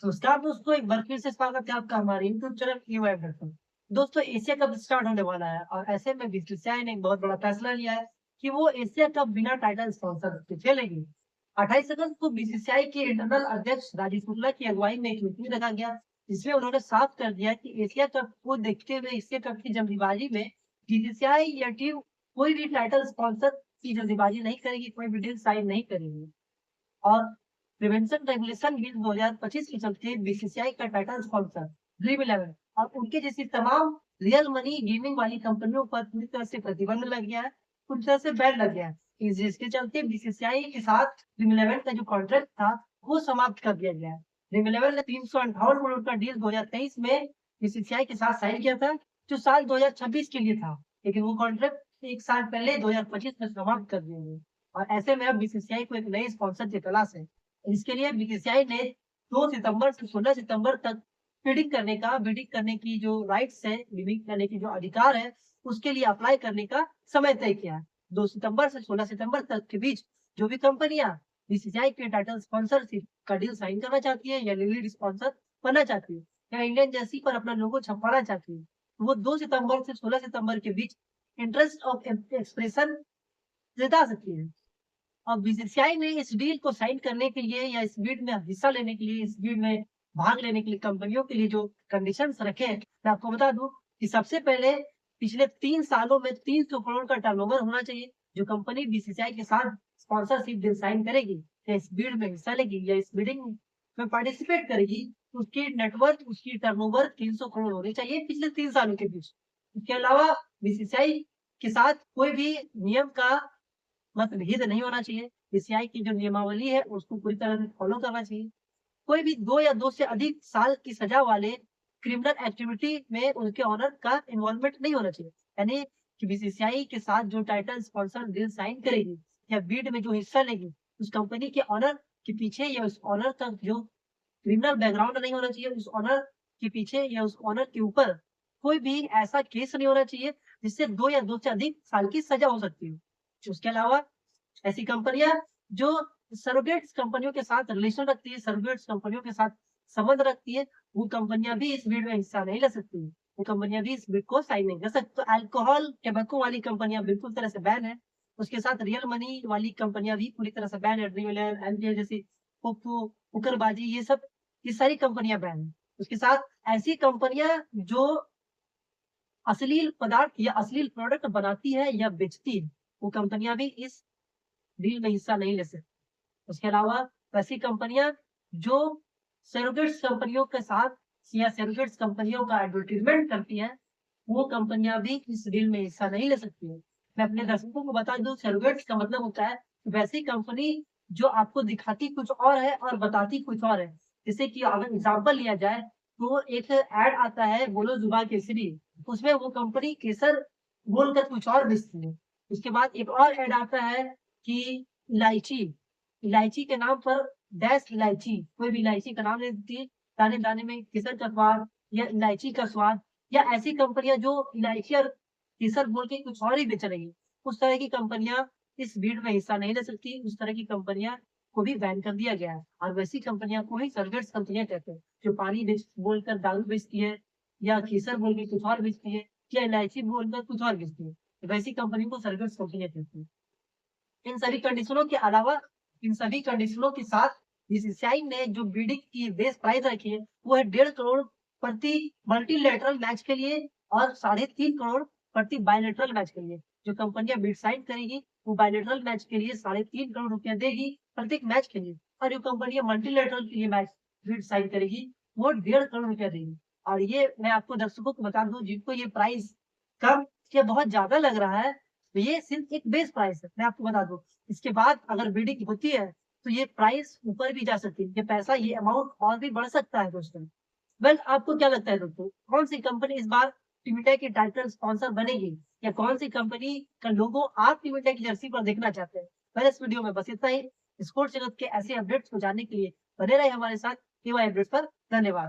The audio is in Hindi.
नमस्कार दोस्तों, एक बार फिर से स्वागत है आपका हमारे यूट्यूब चैनल ईवाई पर। दोस्तों, एशिया कप स्टार्ट होने वाला है और ऐसे में बीसीसीआई ने एक बहुत बड़ा फैसला लिया है कि वो एशिया कप बिना टाइटल स्पॉन्सर के खेलेगी। 28 अगस्त को बीसीसीआई के इंटरनल अध्यक्ष राजीव शुक्ला की अगुवाई में एक मीटिंग रखा गया, जिसमें उन्होंने साफ कर दिया कि एशिया कप को देखते हुए एशिया कप की जल्दीबाजी में बीसीसीआई या टीम कोई भी टाइटल स्पॉन्सर की जल्दीबाजी नहीं करेगी, कोई भी डील साइन नहीं करेगी। और प्रिवेंशन रेगुलेशन बिल 2025 के चलते बीसीसीआई का टाइटल स्पॉन्सर ड्रीम इलेवन और उनके जैसी तमाम रियल मनी गेमिंग वाली कंपनियों पर पूरी तरह से प्रतिबंध लग गया है, पूरी तरह से बैन लग गया है। जिसके चलते बीसीसीआई के साथ ड्रीम इलेवन का जो कॉन्ट्रैक्ट था वो समाप्त कर दिया गया है। ड्रीम इलेवन ने 358 करोड़ का डील 2023 में बीसीसीआई के साथ साइन किया था, जो साल 2026 के लिए था, लेकिन वो कॉन्ट्रैक्ट एक साल पहले 2025 में समाप्त कर दिया गया। और ऐसे में अब बीसीसीआई को एक नए स्पॉन्सर की तलाश है। इसके लिए बीसीसीआई ने 2 सितंबर से 16 सितंबर तक बिडिंग करने की जो राइट्स है, बिडिंग करने की जो अधिकार है, उसके लिए अप्लाई करने का समय तय किया है। 2 सितंबर से 16 सितंबर तक के बीच जो भी कंपनियां बीसीसीआई के टाइटल स्पॉन्सरशिप का डील साइन करना चाहती है या लीड स्पॉन्सर बनना चाहती है या इंडियन जर्सी पर अपना लोगो छपवाना चाहती है, वो 2 सितंबर से 16 सितंबर के बीच इंटरेस्ट ऑफ एक्सप्रेशन जता सकती है। और बीसीसीआई ने इस डील को साइन करने के लिए या इस बीड में हिस्सा लेने के लिए, इस बीड में भाग लेने के लिए कंपनियों के लिए जो कंडीशंस रखे हैं, मैं आपको बता दूं कि सबसे पहले पिछले 3 सालों में 300 करोड़ का टर्नओवर होना चाहिए। जो कंपनी बीसीसीआई के साथ स्पॉन्सरशिप डील साइन करेगी या इस बीड में हिस्सा लेगी या इस बिडिंग में पार्टिसिपेट करेगी, उसकी नेटवर्थ, उसकी टर्नओवर 300 करोड़ होनी चाहिए पिछले 3 सालों के बीच। इसके अलावा बीसीसीआई के साथ कोई भी नियम का मतभेद नहीं होना चाहिए। बीसीसीआई की जो नियमावली है उसको पूरी तरह से फॉलो करना चाहिए। कोई भी 2 या 2 से अधिक साल की सजा वाले क्रिमिनल एक्टिविटी में उनके ओनर का इन्वॉल्वमेंट नहीं होना चाहिए। यानी कि बीसीसीआई के साथ जो टाइटल स्पॉन्सर डील साइन करेगी या बीड में जो हिस्सा लेगी, उस कंपनी के ओनर के पीछे या उस ओनर का जो क्रिमिनल बैकग्राउंड नहीं होना चाहिए, उस ओनर के पीछे या उस ओनर के ऊपर कोई भी ऐसा केस नहीं होना चाहिए जिससे 2 या 2 से अधिक साल की सजा हो सकती है। उसके अलावा ऐसी कंपनियां जो सरोगेट्स कंपनियों के साथ रिलेशन रखती है, सरोगेट्स कंपनियों के साथ संबंध रखती है, वो कंपनियां भी इस बिड में हिस्सा नहीं ले सकती। वो कंपनियां भी इस बिड को साइन नहीं कर सकती। तो अल्कोहल, टबैको वाली कंपनियां बिल्कुल तरह से बैन है। उसके साथ रियल मनी वाली कंपनियां भी पूरी तरह से बैन है। ड्रीम इलेवन, एमपीएल जैसी, पोपो, उकरबाजी, ये सारी कंपनियां बैन है। उसके साथ ऐसी कंपनियां जो अश्लील पदार्थ या अश्लील प्रोडक्ट बनाती है या बेचती है, वो कंपनियां भी इस डील में हिस्सा नहीं ले सकती। उसके अलावा वैसी कंपनियां जो सरोगेट्स कंपनियों के साथ या सरोगेट्स कंपनियों का एडवर्टाइजमेंट करती हैं, वो कंपनियां भी इस डील में हिस्सा नहीं ले सकती हैं। मैं अपने दर्शकों को बता दूं, सरोगेट्स का मतलब होता है वैसी कंपनी जो आपको दिखाती कुछ और है और बताती कुछ और है। जैसे कि अगर एग्जाम्पल लिया जाए तो एक एड आता है बोलो जुबा केसरी, उसमें वो कंपनी केसर बोलकर कुछ और बेचती है। उसके बाद एक और एड आता है कि इलायची, इलायची के नाम पर डैश इलायची, कोई भी इलायची का नाम ले देती है, दाने-दाने में केसर का स्वाद या इलायची का स्वाद, या ऐसी कंपनियाँ जो इलायची और केसर बोल के कुछ और ही बेच रही है। उस तरह की कंपनियाँ इस भीड़ में हिस्सा नहीं ले सकती, उस तरह की कंपनियाँ को भी बैन कर दिया गया है और वैसी कंपनियाँ को ही सर्विस कंपनियाँ कहते हैं, जो पानी बेच बोलकर दारू बेचती है या केसर बोल के कुछ और बेचती है या इलायची बोलकर कुछ और बेचती है। वैसी कंपनी को सर्विस कंपनियाँ कहते हैं। इन सभी कंडीशनों के अलावा, इन सभी कंडीशनों के साथ बीसीसीआई ने जो बिडिंग की बेस प्राइस रखी है, वो है 1.5 करोड़ प्रति मल्टीलैटरल मैच के लिए और 3.5 करोड़ प्रति बायलैटरल मैच के लिए। जो कंपनियां बिड साइन करेगी, वो बायलैटरल मैच के लिए 3.5 करोड़ रुपया देगी प्रत्येक मैच के लिए, और जो कंपनियां मल्टीलैटरल के लिए मैच बिड साइन करेगी, वो 1.5 करोड़ रुपया देगी। और ये मैं आपको दर्शकों को बता दूं, जिनको ये प्राइस कम या बहुत ज्यादा लग रहा है, तो ये सिर्फ एक बेस प्राइस है, मैं आपको बता दूं। इसके बाद अगर बिडिंग होती है तो ये प्राइस ऊपर भी जा सकती है, ये पैसा, ये अमाउंट और भी बढ़ सकता है दोस्तों। वेल, आपको क्या लगता है दोस्तों, कौन सी कंपनी इस बार टीम इंडिया की टाइटल स्पॉन्सर बनेगी, या कौन सी कंपनी का लोगो आप टीम इंडिया की जर्सी पर देखना चाहते हैं? पहले इस वीडियो में बस इतना ही। स्पोर्ट्स जगत के ऐसे अपडेट्स को जानने के लिए बने रहे हमारे साथ टीवाई अपडेट्स पर। धन्यवाद।